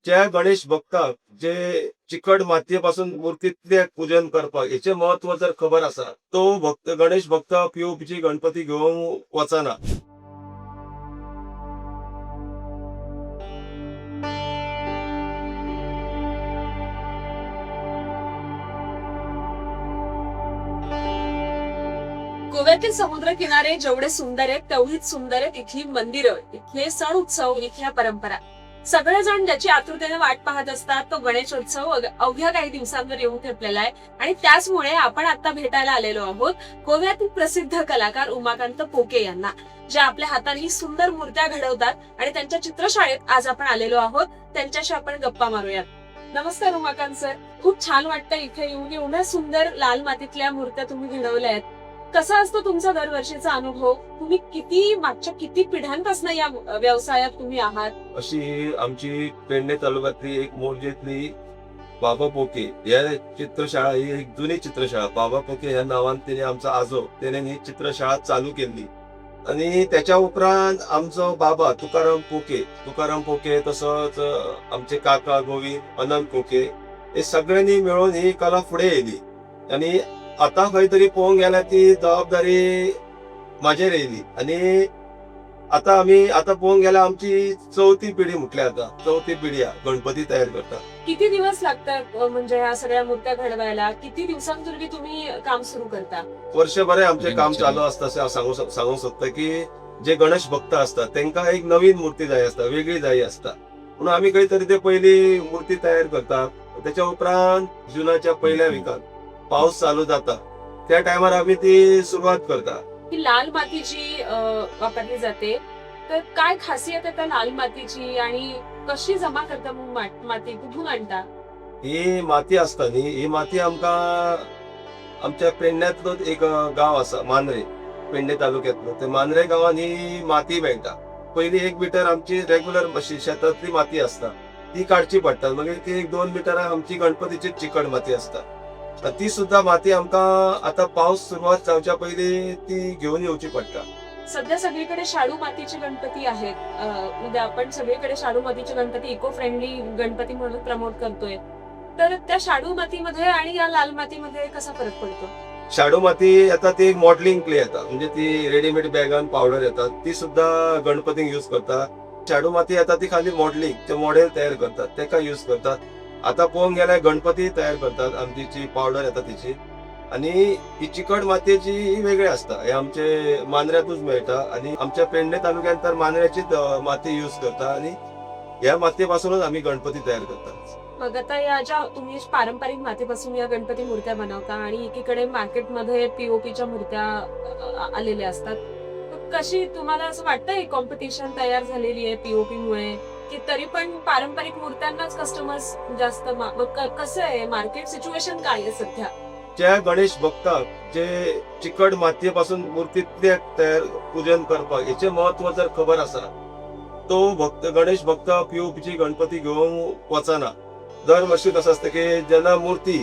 ज्या गणेश भक्ताक जे चिकट मातयेपासून मूर्तीतले पूजन करपाक हेचे महत्व जर खबर आसा तो भक्त गणेश भक्त पीओपीची गणपती घेवंक वचना. गोव्यातील समुद्र किनारे जेवढे सुंदर आहेत तेवढीच सुंदर आहेत इथली मंदिरं, इथले सण उत्सव, इथल्या परंपरा. सगळेजण ज्याची आतुरतेने वाट पाहत असतात तो गणेशोत्सव अवघ्या काही दिवसांवर येऊन ठेपलेला आहे. आणि त्याचमुळे आपण आता भेटायला आलेलो आहोत गोव्यातील प्रसिद्ध कलाकार उमाकांत पोके यांना, जे आपल्या हाताने ही सुंदर मूर्त्या घडवतात. आणि त्यांच्या चित्रशाळेत आज आपण आलेलो आहोत, त्यांच्याशी आपण गप्पा मारूयात. नमस्कार उमाकांत सर, खूप छान वाटतं इथे येऊन. एवढ्या सुंदर लाल मातीतल्या मूर्त्या तुम्ही घडवल्या आहेत. कसा असतो तुमचा दरवर्षीचा अनुभव? तुम्ही मागच्या किती पिढ्यांपासून या व्यवसायात तुम्ही आहात? अशी आमची पेडणे तालुक्यातली एक मोर्जेतली बाबा पोके या चित्रशाळा ही एक जुनी चित्रशाळा. बाबा पोके ह्या नावान तिने आमचा आजो त्याने ही चित्रशाळा चालू केली. आणि त्याच्या उपरांत आमचो बाबा तुकाराम पोके तसंच आमचे काका गोविंद अनंत पोके हे सगळ्यांनी मिळून ही कला पुढे येयली. आणि आता खंय तरी पळोवंक गेल्यार ती जबाबदारी म्हाजेर येयली. आणि आता पळोवंक गेल्यार आमची चौथी पिढी म्हटल्यार आता चौथी पिढी गणपती तयार करता. किती दिवस लागतात म्हणजे या सगळ्या मूर्त्या घडवायला? किती दिवसांपूर्वी तुम्ही काम सुरू करता? वर्षभर आमचे काम चालू असतं असे सांगू शकता की जे गणेश भक्त असतात त्यांना एक नवीन मूर्ती जाय असता, वेगळी जाय असता. म्हणून आम्ही काहीतरी ते पहिली मूर्ती तयार करतात. त्याच्या उपरांत जुनाच्या पहिल्या विकात पाऊस चालू जाता त्या टायमार आम्ही ती सुरुवात करता. ही लाल माती जी वापरली जाते, तर काय खासियत आहे त्या लाल मातीची आणि कशी जमा करता मग माती कुठून आणता? ही माती असता न्ही, ही माती आमच्या पेडण्यातलो एक गाव असा मांद्रे, पेडणे तालुक्यातलो. ते मांद्रे गावात ही माती मेळटा. पहिली 1 मिटर आमची रेग्युलर शेतातली माती असता ती काढची पडटा. मागीर ती 1-2 मिटर आमची गणपतीची चिकट माती असता. ती सुद्धा माती आमकां आता पाऊस सुरुवात जावच्या पयली ती घेऊन येवची पडटा. सध्या सगळीकडे शाडू मातीचे गणपती आहेत. म्हणजे आपण सगळीकडे शाडू मातीचे गणपती इको फ्रेंडली गणपती म्हणून प्रमोट करतोय. तर त्या शाडू मातीमध्ये आणि या लाल मातीमध्ये कसा फरक पडतो? शाडू माती आता ती मॉडेलिंग क्ले येतात, म्हणजे ती रेडीमेड बॅगान पावडर येतात, ती सुद्धा गणपतीक यूज करतात. शाडू माती आता ती खाली मॉडेलिंग मॉडेल तयार करतात तेका यूज करतात. आता पळोवंक गेल्यार गणपती तयार करतात आमची जी पावडर येता तिची. आणि ही चिकट मातयेची ही वेगळी असता. हे आमचे मांद्र्यातूच मेळटा. आणि आमच्या पेडणे तालुक्यात तर मांद्र्याचीच माती यूज करता. आणि ह्या मातयेपासूनच आम्ही गणपती तयार करतात. मग आता या ज्या तुम्ही पारंपरिक मातीपासून या गणपती मूर्त्या बनवता आणि एकीकडे मार्केटमध्ये पीओपीच्या मूर्त्या आलेल्या असतात, कशी तुम्हाला असं वाटतं ही कॉम्पिटिशन तयार झालेली आहे पीओपी मुळे, की तरी पण पारंपरिक मूर्त्यांनाच कस्टमर्स जास्त कसं आहे मार्केट सिच्युएशन काय आहे सध्या? ज्या गणेश भक्ताक जे चिकट मातयेपासून मूर्तीतले तयार पूजन करपाक हेचे महत्व जर खबर आसा तो गणेश भक्त पीओपीची गणपती घेवंक वचना. दरवर्षी कसं असतं की जेन्ना मूर्ती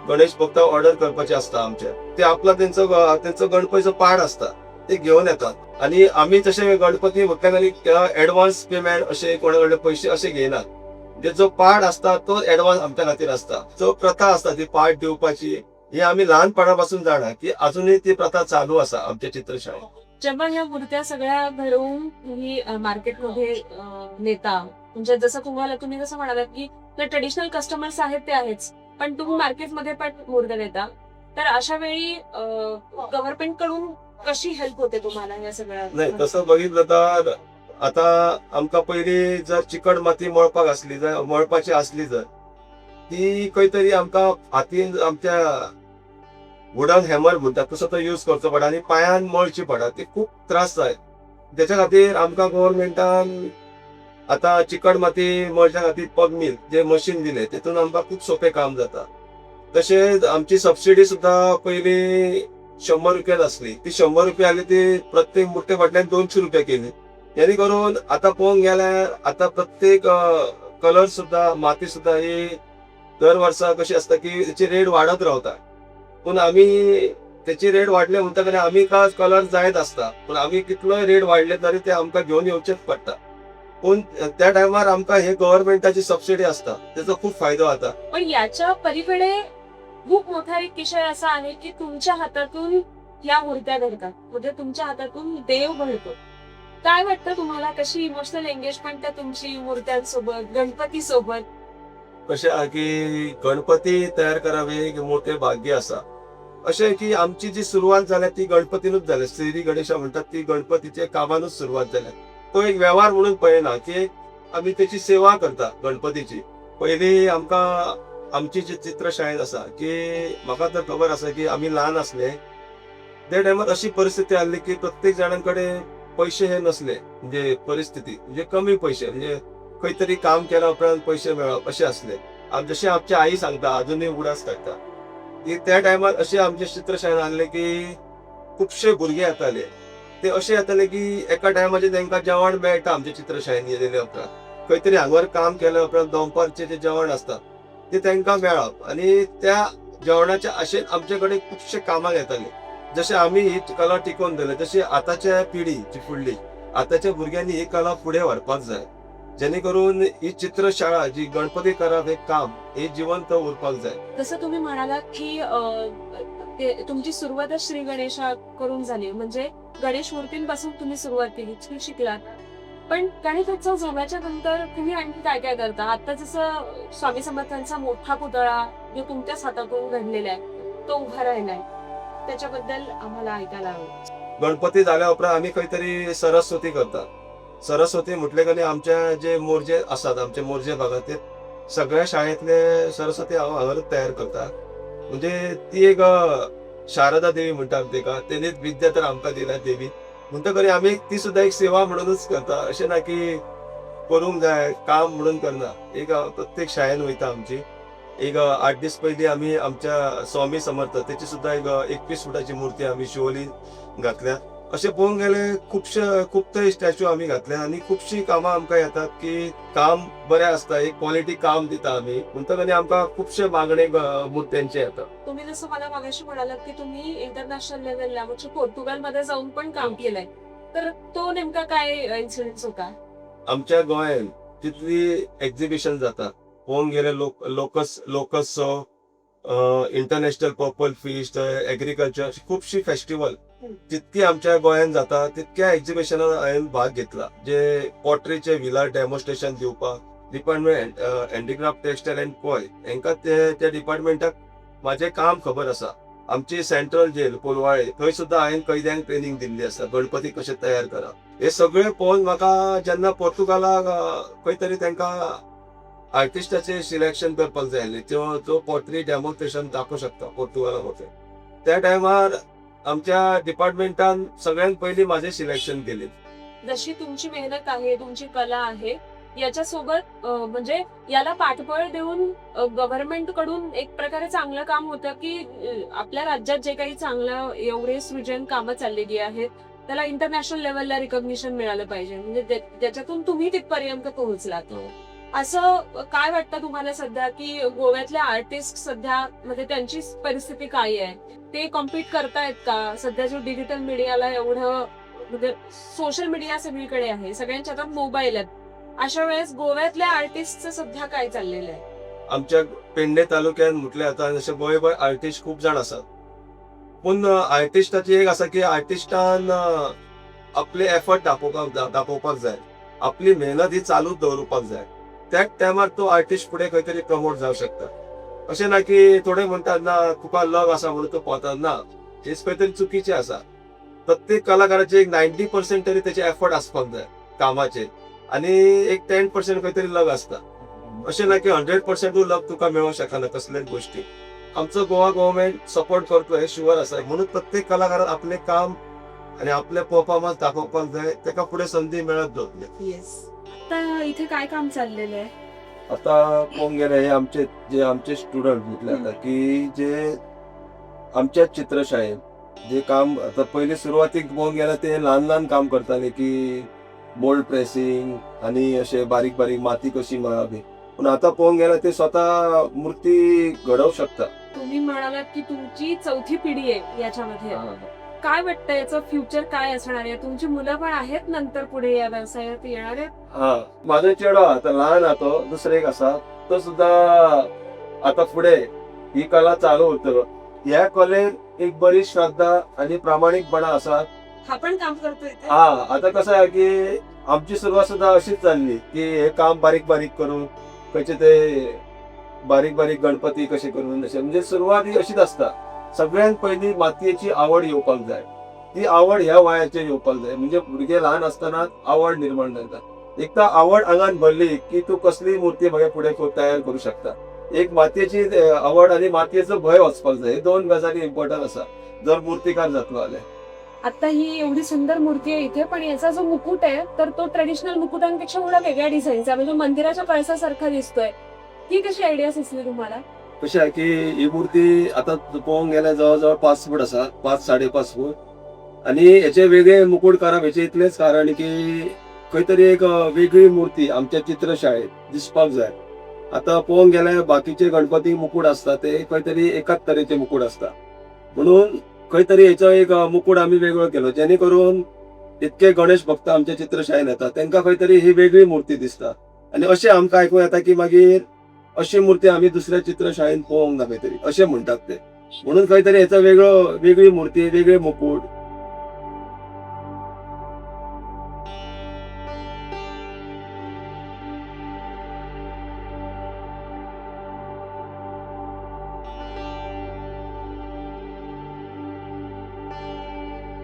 गणेश भक्त ऑर्डर करपाची असता आमच्या, ते आपला त्यांचं गणपतीचं पाड असता ते घेऊन येतात. आणि आम्ही तसे गणपती म्हटल्यार ऍडव्हान्स पेमेंट असे कोणाकडे पैसे असे घेयनात. म्हणजे जो पाड असता तो ऍडव्हान्स आमच्या खातीर असता. जो प्रथा असता ती पाड दिवपाची ही आम्ही लहानपणापासून जाणा की अजूनही ती प्रथा चालू असा आमच्या चित्रशाळेत. जेव्हा या मूर्त्या सगळ्या घडवून तुम्ही मार्केटमध्ये नेता, म्हणजे तुम्ही जसं म्हणालात की ट्रेडिशनल कस्टमर्स आहेत ते आहेच, पण तुम्ही मार्केटमध्ये पण मूर्त्या देता, तर अशा वेळी गव्हर्नमेंट कडून कशी हेल्प होते तुम्हाला या सगळ्या? नाही, तसं बघितलं तर आता आमका पहिली जर चिकट माती मळपाची असली जर ती काहीतरी आमका हातीन आमच्या वुडन हॅमर म्हणतात तसं तो यूज करचो पडा आणि पायान मळची पडा. ते खूप त्रास जाय. त्याच्या खातीर आमकां गव्हर्नमेंटान आता चिकट माती मळच्या खातीर पग मिल जे मशीन दिले तेतून आमकां खूप सोपे काम जाता. तशेंच आमची सबसिडी सुद्धा पहिली 100 रुपयात असली, ती 100 रुपया आली ती प्रत्येक मुठ्ठे फाटल्यान 200 रुपया केली. जेणे करून आता पळोवंक गेल्यार आता प्रत्येक कलर सुद्धा माती सुद्धा ही दर वर्सा कशी असता की त्याची रेट वाढत रावता. पण आम्ही त्याची रेट वाढले म्हणता आम्ही का कलर जायत असता, पण आम्ही कितलोय रेट वाढले तरी ते आमकां घेऊन येवचेच पडटा. पण त्या टायमार आमकां हे गव्हर्नमेंटाची सबसिडी असता त्याचा खूप फायदो जाता. पण याच्या पलीकडे खूप मोठा एक विषय असा आहे की तुमच्या हातातून या मूर्त्या घडतात, म्हणजे तुमच्या हातातून देव घडतो. काय वाटतं तुम्हाला, कशी इमोशनल एंगेजमेंट आहे तुमची मूर्त्यांसोबत, गणपती सोबत? कशें आहा की गणपती तयार करप हे एक मोठे भाग्य आसा. अशें की आमची जी सुरवात जाल्या ती गणपतीनूच जाल्या. श्री गणेशा म्हणटात ती गणपतीच्या कामानूच सुरवात जाल्या. तो एक व्यवहार म्हणून पळयना की आमी त्याची सेवा करता गणपतीची. पयलीं आमकां आमची जी चित्रशाळेत आसा की म्हाका तर खबर आसा की आमी ल्हान आसले त्या टायमार अशी परिस्थिती आसली की प्रत्येक जाणांकडे पैसे हे नसले, म्हणजे परिस्थिती म्हणजे कमी पैसे, म्हणजे खंय तरी काम केल्या उपरांत पैसे मेळप अशें आसले. जशें आमची आई सांगता अजूनही उडास काडटा की त्या टायमार अशें आमचे चित्रशाळेन आसले की खुबशे भुरगे येताले. ते अशें येताले की एका टायमाचेर तांकां जेवण मेळटा आमच्या चित्रशाळेन येयल्या उपरांत. खंय तरी हांगार काम केल्या उपरांत दनपारचें जें जेवण आसता ते तांकां मेळप आनी त्या जेवणाच्या आशेन आमचे कडेन खुबशे कामाक येताले. जशें आमी ही कला टिकोवन दवरल्या तशी आतांच्या पिढी जी फुडली आतांच्या भुरग्यांनी ही कला फुडें व्हरपाक जाय, जेणे करून ही चित्रशाळा जी गणपती करप हे काम हे जिवंत उरपाक जाय. जसं तुम्ही म्हणालात की तुमची सुरुवातच श्री गणेशा करून झाली, म्हणजे गणेश मूर्तींपासून तुम्ही सुरुवात केली, तुम्ही शिकलात. पण गणेशोत्सव जमल्याच्या नंतर तुम्ही आणखी काय काय करता? आता जसं स्वामी समर्थांचा मोठा पुतळा जो तुमच्याच हातातून घडलेला आहे तो उभा राहिलाय, त्याच्याबद्दल आम्हाला ऐकायला हवं. गणपती जाल्या उपरांत आमी खंय तरी सरस्वती करता. सरस्वती म्हटले की आमच्या जे मोर्जे आसात आमचे मोर्जे भागांत सगळ्या शाळेंतले सरस्वती हांव हांगाच तयार करता. म्हणजे ती एक शारदा देवी म्हणटा तेका, तेणीच विद्या तर आमकां दिल्या देवी. म्हणटकच आमी ती सुद्दां एक सेवा म्हणूनच करता. अशें ना की करूंक जाय काम म्हणून करना. एक प्रत्येक शाळेन वयता आमची. एक 8 दीस पयलीं आमी आमच्या स्वामी समर्थ त्याची सुद्दां एक 21 फुटाची मूर्ती आमी शिवोली घातल्या. अशें पळोवंक गेले खूब थंय स्टॅच्यू आमी घातल्या आनी खुबशीं कामां आमकां येतात की काम बरें आसता, एक क्वॉलिटी काम दिता आमी. म्हणटकच आमकां खुबशे मागणे मुर्त्यांचे येतात. तुम्ही जसं मला मागाशी म्हणालात की तुम्ही इंटरनॅशनल लेवलला म्हणजे पोर्तुगालमध्ये जाऊन पण काम केलंय, तर तो नेमका काय इन्सिडेंट होता? आमच्या गोंयांत जितली एक्झिबिशन जाता पळोवंक गेले लोकस इंटरनॅशनल पर्पल फिस्ट, एग्रीकल्चर, खुबशी फेस्टिवल जितकी आमच्या गोंयांत जाता तितक्या एक्झिबिशनात हांवें भाग घेतला. जे पॉटरीचे व्हिलर डेमॉन्स्ट्रेशन दिवपाक डिपार्टमेंट हँडीक्राफ्ट टेक्सटायल अँड कोय हांकां त्या डिपार्टमेंटाक माझे काम खबर आसा. आमची सेंट्रल जेल कोलवाळे थंय सुद्दां हांवें कैद्यांक ट्रेनिंग दिल्ली आसा गणपती कशे तयार करप. हे सगळे पळोवन म्हाका जेन्ना पोर्तुगालाक खंय तरी तांकां आर्टिस्टाचे सिलेक्शन करपाक जाय आसलें, जो पॉटरी डेमॉन्स्ट्रेशन दाखोवंक शकता पोर्तुगालाक वचून, त्या टायमार आमच्या डिपार्टमेंटान सगळ्यांत पयलीं माझे सिलेक्शन केले. जशी तुमची मेहनत आहे, तुमची कला आहे, याच्यासोबत म्हणजे याला पाठबळ देऊन गव्हर्नमेंट कडून एक प्रकारे चांगलं काम होतं की आपल्या राज्यात जे काही चांगलं एवढे सृजन कामं चाललेली आहेत त्याला इंटरनॅशनल लेवलला रिकॉग्निशन मिळालं पाहिजे, म्हणजे ज्याच्यातून तुम्ही तिथपर्यंत पोहोचलात. असं काय वाटतं तुम्हाला सध्या की गोव्यातल्या आर्टिस्ट सध्या म्हणजे त्यांची परिस्थिती काय आहे? ते कॉम्पीट करतायत का? सध्या जो डिजिटल मीडियाला एवढं म्हणजे सोशल मीडिया सगळीकडे आहे, सगळ्यांच्या हातात मोबाईल आहेत, अशा वेळेस गोव्यातल्या आर्टिस्टचं सध्या काय चाललेलं आहे? आमच्या पेडणे तालुक्यात म्हटल्यार आता जशे गोंयभर आर्टिस्ट खूप जाण आसात, पूण आर्टिस्टाची एक आसा की आर्टिस्टान आपले एफर्ट दाखोवपाक जाय, आपली मेहनत ही चालूच दवरपाक जाय. त्याच टायमार तो आर्टिस्ट फुडें खंय तरी प्रमोट जावंक शकता. अशें ना की थोडे म्हणटात ना तुका लग आसा म्हणून तो पावता, ना, हेच खंय तरी चुकीचें आसा. प्रत्येक कलाकाराचे एक 90% तरी त्याचे एफर्ट आसपाक जाय कामाचे आनी एक 10% खंय तरी लग आसता. अशें ना की 100% लग तुका मेळोंक शकना कसलेच गोष्टी. आमचो गोवा गव्हर्नमेंट सपोर्ट करतो हे शुअर आसा. म्हणून प्रत्येक कलाकारान आपले काम आणि आपले परफॉर्मन्स दाखोवपाक जाय, ताका फुडें संधी मेळत दवरली. आता इथे काय काम चाललेलं आहे? आता पळोवंक गेले हे आमचे स्टुडंट म्हटले आता की जे आमच्या चित्रशाळेन जे काम आता पयलीं सुरवातीक पळोवंक गेल्यार ते ल्हान काम करताले की मोल्ड प्रेसिंग आणि अशे बारीक माती कशी मळप. पण आता पळोवंक गेल्यार ते स्वतः मूर्ती घडवू शकता. तुम्ही म्हणालात की तुमची 4थी पिढी आहे याच्यामध्ये. काय वाटतं याचं फ्युचर काय असणार आहे? तुमची मुलं पण आहेत नंतर पुढे या व्यवसायात येणार आहेत? हा, माझो चेडो आता लहान हा तो दुसरे एक असा, तो सुद्धा आता पुढे ही कला चालू होतो. ह्या कलेत एक बरी श्रद्धा आणि प्रामाणिकपणा असा. हा पण काम करतोय इथे? हा, आता कसं आहे की आमची सुरुवात सुद्धा अशीच चालली की हे काम बारीक बारीक करून कसे ते बारीक बारीक गणपती कसे करून असे, म्हणजे सुरुवात ही अशीच असता. सगळ्यात पहिली मातयेची आवड येवपाक जाय. ती आवड ह्या वयाचेर येवपाक जाय, म्हणजे भुरगे ल्हान असताना आवड निर्माण जाता. एक तर आवड आंगान भरली की तू कसली मूर्ती मागे पुढे तयार करू शकता. एक मातयेची आवड आणि मातयेचो भय वचपाक जाय, हे दोन गजाली इम्पॉर्टंट असा जर मूर्तिकार जातलो जाल्यार. आता ही एवढी सुंदर मूर्ती आहे इथे, पण याचा जो मुकुट आहे तर तो ट्रेडिशनल मुकुटांपेक्षा थोडा वेगळ्या डिझाईनचा, म्हणजे मंदिराच्या कळसासारखा दिसतोय. ही कशी आयडिया सुचली तुम्हाला? कशें आहे की ही मूर्ती आता पळोवंक गेल्यार जवळजवळ 5 फूट आसा, 5-5.5 फूट. आणि हेचे वेगळे मुकुट करप हेचे इतलेच कारण की खंय तरी एक वेगळी मूर्ती आमच्या चित्रशाळेत दिसपाक जाय. आता पळोवंक गेल्यार बाकीचे गणपती मुकुट असता ते खंय तरी एकाच तरेचे मुकुट असता, म्हणून खंय तरी हेचो एक मुकुट आमी वेगळो केलो, जेणे करून इतके गणेश भक्त आमच्या चित्रशाळेन येतात तांकां खंय तरी ही वेगळी मूर्ती दिसता. आणि अशें आमकां आयकूं येता की मागीर अशी मूर्ती आमी दुसऱ्या चित्रशाळेन पळोवंक ना खंय तरी, अशें म्हणटात ते. म्हणून खंय तरी हेचो वेगळी मूर्ती, वेगळे मुकुट.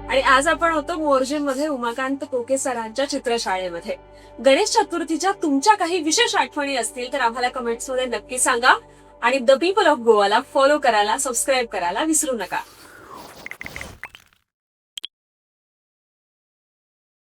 आणि आज आपण होतो मोर्जेमध्ये उमाकांत कोके सरांच्या चित्रशाळेमध्ये. गणेश चतुर्थीच्या तुमच्या काही विशेष आठवणी असतील तर आम्हाला कमेंट्स मध्ये नक्की सांगा. आणि the people of Gowala follow करायला, सबस्क्राईब करायला विसरू नका.